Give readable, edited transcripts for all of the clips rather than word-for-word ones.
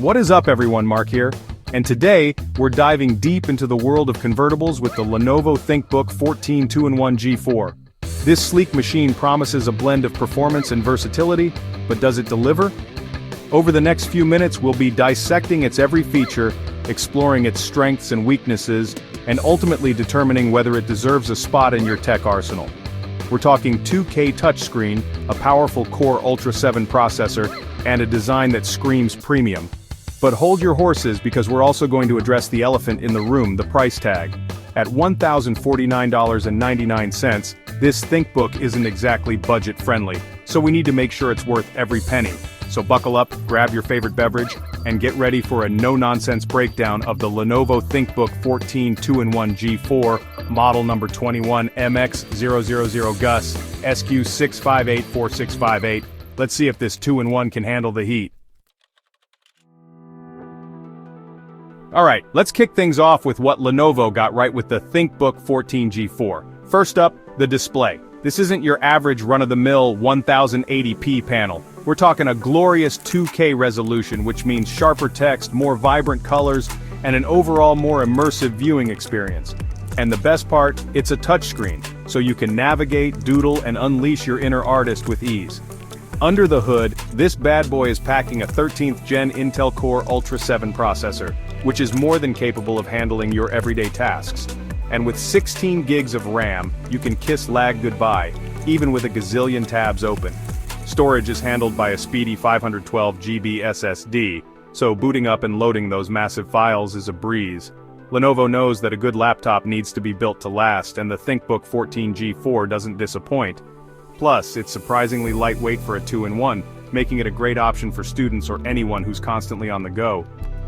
What is up everyone, Mark here, and today, we're diving deep into the world of convertibles with the Lenovo ThinkBook 14 2-in-1 G4. This sleek machine promises a blend of performance and versatility, but does it deliver? Over the next few minutes we'll be dissecting its every feature, exploring its strengths and weaknesses, and ultimately determining whether it deserves a spot in your tech arsenal. We're talking 2K touchscreen, a powerful Core Ultra 7 processor, and a design that screams premium. But hold your horses because we're also going to address the elephant in the room, the price tag. At $1,049.99, this ThinkBook isn't exactly budget-friendly, so we need to make sure it's worth every penny. So buckle up, grab your favorite beverage, and get ready for a no-nonsense breakdown of the Lenovo ThinkBook 14 2-in-1 G4, model number 21MX000 GUS, SQ6584658. Let's see if this 2-in-1 can handle the heat. Alright, let's kick things off with what Lenovo got right with the ThinkBook 14 G4. First up, the display. This isn't your average run-of-the-mill 1080p panel. We're talking a glorious 2K resolution, which means sharper text, more vibrant colors, and an overall more immersive viewing experience. And the best part, it's a touchscreen, so you can navigate, doodle, and unleash your inner artist with ease. Under the hood, this bad boy is packing a 13th gen Intel Core Ultra 7 processor, which is more than capable of handling your everyday tasks. And with 16 gigs of RAM, you can kiss lag goodbye, even with a gazillion tabs open. Storage is handled by a speedy 512GB SSD, so booting up and loading those massive files is a breeze. Lenovo knows that a good laptop needs to be built to last, and the ThinkBook 14 G4 doesn't disappoint. Plus, it's surprisingly lightweight for a 2-in-1, making it a great option for students or anyone who's constantly on the go.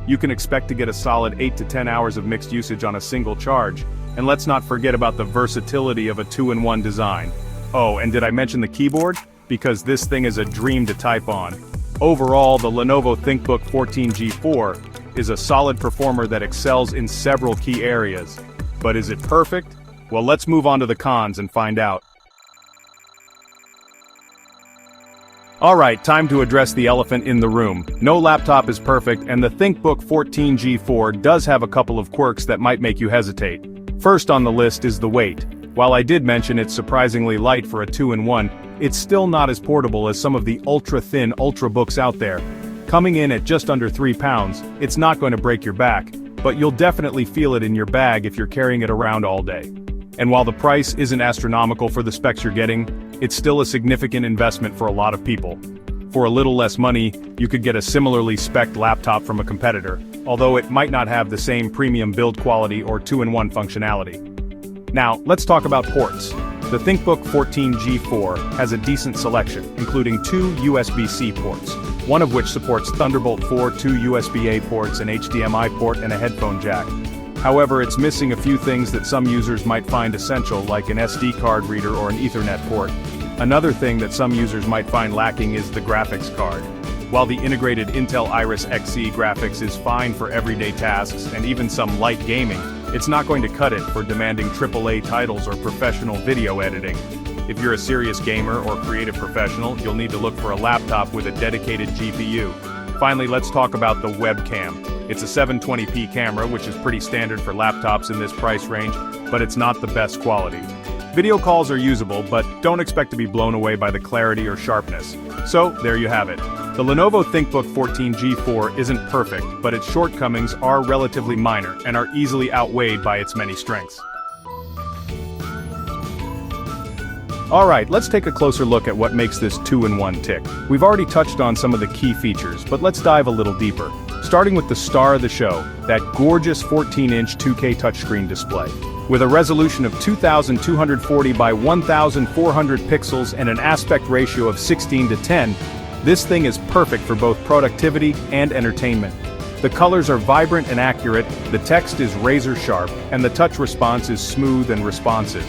You can expect to get a solid 8 to 10 hours of mixed usage on a single charge. And let's not forget about the versatility of a 2-in-1 design. Oh, and did I mention the keyboard? Because this thing is a dream to type on. Overall, the Lenovo ThinkBook 14 G4 is a solid performer that excels in several key areas. But is it perfect? Well, let's move on to the cons and find out. Alright, time to address the elephant in the room. No laptop is perfect, and the ThinkBook 14 G4 does have a couple of quirks that might make you hesitate. First on the list is the weight. While I did mention it's surprisingly light for a 2-in-1, it's still not as portable as some of the ultra-thin Ultrabooks out there. Coming in at just under 3 pounds, it's not going to break your back, but you'll definitely feel it in your bag if you're carrying it around all day. And while the price isn't astronomical for the specs you're getting, it's still a significant investment for a lot of people. For a little less money, you could get a similarly spec'd laptop from a competitor, although it might not have the same premium build quality or 2-in-1 functionality. Now, let's talk about ports. The ThinkBook 14 G4 has a decent selection, including 2 USB-C ports, one of which supports Thunderbolt 4, 2 USB-A ports, an HDMI port, and a headphone jack. However, it's missing a few things that some users might find essential, like an SD card reader or an Ethernet port. Another thing that some users might find lacking is the graphics card. While the integrated Intel Iris Xe graphics is fine for everyday tasks and even some light gaming, it's not going to cut it for demanding AAA titles or professional video editing. If you're a serious gamer or creative professional, you'll need to look for a laptop with a dedicated GPU. Finally, let's talk about the webcam. It's a 720p camera, which is pretty standard for laptops in this price range, but it's not the best quality. Video calls are usable, but don't expect to be blown away by the clarity or sharpness. So, there you have it. The Lenovo ThinkBook 14 G4 isn't perfect, but its shortcomings are relatively minor and are easily outweighed by its many strengths. Alright, let's take a closer look at what makes this 2-in-1 tick. We've already touched on some of the key features, but let's dive a little deeper. Starting with the star of the show, that gorgeous 14-inch 2K touchscreen display. With a resolution of 2240 by 1400 pixels and an aspect ratio of 16:10, this thing is perfect for both productivity and entertainment. The colors are vibrant and accurate, the text is razor sharp, and the touch response is smooth and responsive.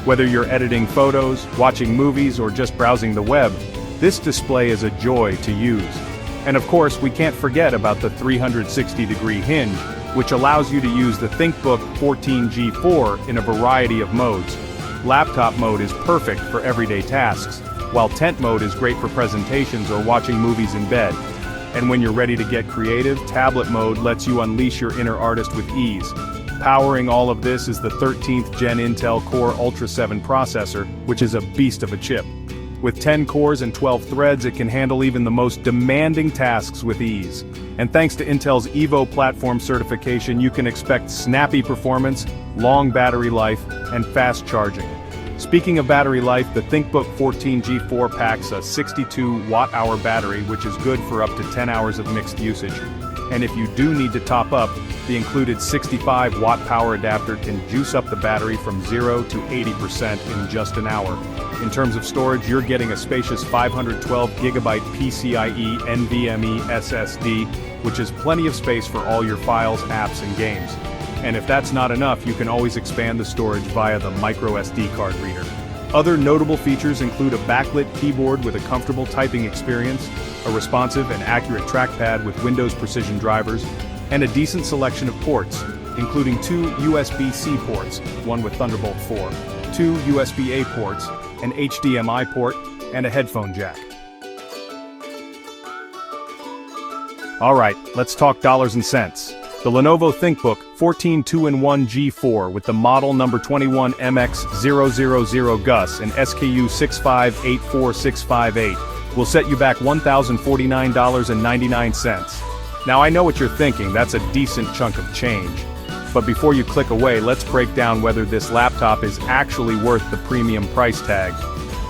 Whether you're editing photos, watching movies, or just browsing the web, this display is a joy to use. And of course, we can't forget about the 360-degree hinge, which allows you to use the ThinkBook 14 G4 in a variety of modes. Laptop mode is perfect for everyday tasks, while tent mode is great for presentations or watching movies in bed. And when you're ready to get creative, tablet mode lets you unleash your inner artist with ease. Powering all of this is the 13th Gen Intel Core Ultra 7 processor, which is a beast of a chip. With 10 cores and 12 threads, it can handle even the most demanding tasks with ease. And thanks to Intel's Evo platform certification, you can expect snappy performance, long battery life, and fast charging. Speaking of battery life, the ThinkBook 14G4 packs a 62 watt-hour battery, which is good for up to 10 hours of mixed usage. And if you do need to top up, the included 65 watt power adapter can juice up the battery from 0 to 80% in just an hour. In terms of storage, you're getting a spacious 512GB PCIe NVMe SSD, which is plenty of space for all your files, apps, and games. And if that's not enough, you can always expand the storage via the microSD card reader. Other notable features include a backlit keyboard with a comfortable typing experience, a responsive and accurate trackpad with Windows Precision drivers, and a decent selection of ports, including 2 USB-C ports, one with Thunderbolt 4, 2 USB-A ports, an HDMI port, and a headphone jack. Alright, let's talk dollars and cents. The Lenovo ThinkBook 14 2-in-1 G4 with the model number 21MX000 GUS and SKU 6584658 will set you back $1,049.99. Now I know what you're thinking, that's a decent chunk of change. But before you click away, let's break down whether this laptop is actually worth the premium price tag.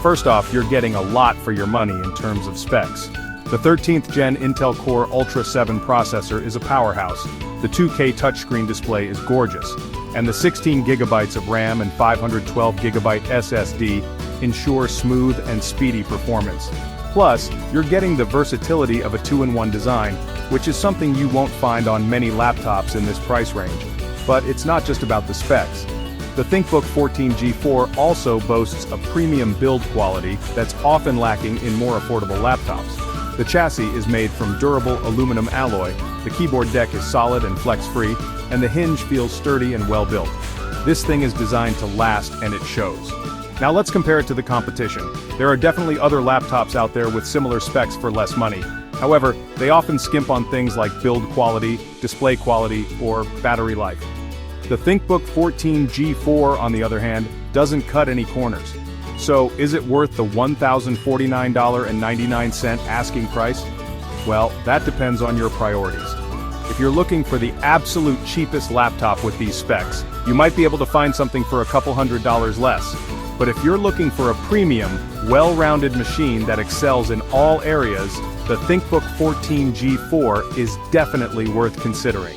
First off, you're getting a lot for your money in terms of specs. The 13th Gen Intel Core Ultra 7 processor is a powerhouse, the 2K touchscreen display is gorgeous, and the 16GB of RAM and 512GB SSD ensure smooth and speedy performance. Plus, you're getting the versatility of a 2-in-1 design, which is something you won't find on many laptops in this price range. But it's not just about the specs. The ThinkBook 14G4 also boasts a premium build quality that's often lacking in more affordable laptops. The chassis is made from durable aluminum alloy, the keyboard deck is solid and flex-free, and the hinge feels sturdy and well-built. This thing is designed to last, and it shows. Now let's compare it to the competition. There are definitely other laptops out there with similar specs for less money. However, they often skimp on things like build quality, display quality, or battery life. The ThinkBook 14G4, on the other hand, doesn't cut any corners. So, is it worth the $1,049.99 asking price? Well, that depends on your priorities. If you're looking for the absolute cheapest laptop with these specs, you might be able to find something for a couple $100 less. But if you're looking for a premium, well-rounded machine that excels in all areas, the ThinkBook 14G4 is definitely worth considering.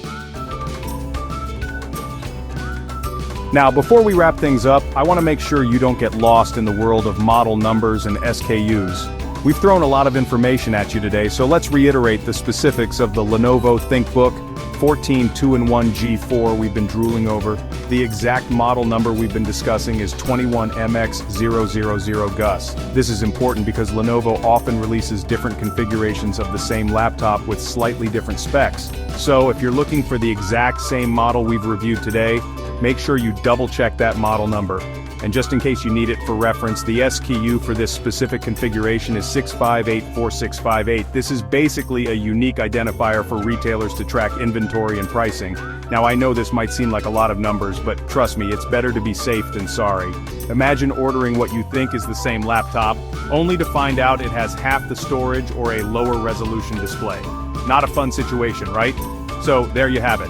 Now, before we wrap things up, I want to make sure you don't get lost in the world of model numbers and SKUs. We've thrown a lot of information at you today, so let's reiterate the specifics of the Lenovo ThinkBook 14 2-in-1 G4 we've been drooling over. The exact model number we've been discussing is 21MX000 GUS. This is important because Lenovo often releases different configurations of the same laptop with slightly different specs. So if you're looking for the exact same model we've reviewed today, make sure you double-check that model number. And just in case you need it for reference, the SKU for this specific configuration is 6584658. This is basically a unique identifier for retailers to track inventory and pricing. Now I know this might seem like a lot of numbers, but trust me, it's better to be safe than sorry. Imagine ordering what you think is the same laptop, only to find out it has half the storage or a lower resolution display. Not a fun situation, right? So there you have it.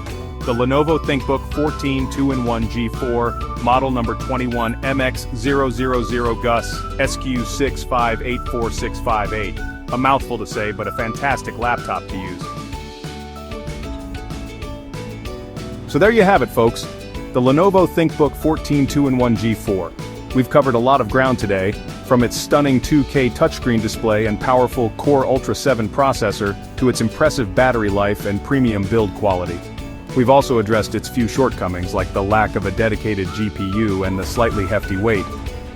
The Lenovo ThinkBook 14 2-in-1 G4, model number 21MX000 GUS, SKU 6584658. A mouthful to say, but a fantastic laptop to use. So there you have it, folks. The Lenovo ThinkBook 14 2-in-1 G4. We've covered a lot of ground today, from its stunning 2K touchscreen display and powerful Core Ultra 7 processor to its impressive battery life and premium build quality. We've also addressed its few shortcomings like the lack of a dedicated GPU and the slightly hefty weight.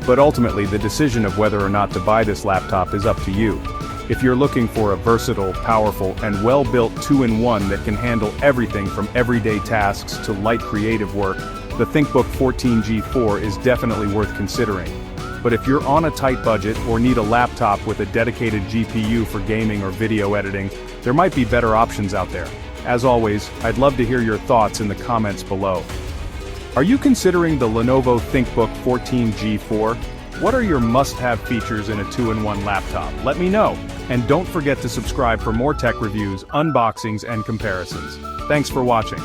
But ultimately, the decision of whether or not to buy this laptop is up to you. If you're looking for a versatile, powerful, and well-built 2-in-1 that can handle everything from everyday tasks to light creative work, the ThinkBook 14G4 is definitely worth considering. But if you're on a tight budget or need a laptop with a dedicated GPU for gaming or video editing, There might be better options out there. As always, I'd love to hear your thoughts in the comments below. Are you considering the Lenovo ThinkBook 14G4? What are your must-have features in a 2-in-1 laptop? Let me know. And don't forget to subscribe for more tech reviews, unboxings, and comparisons. Thanks for watching.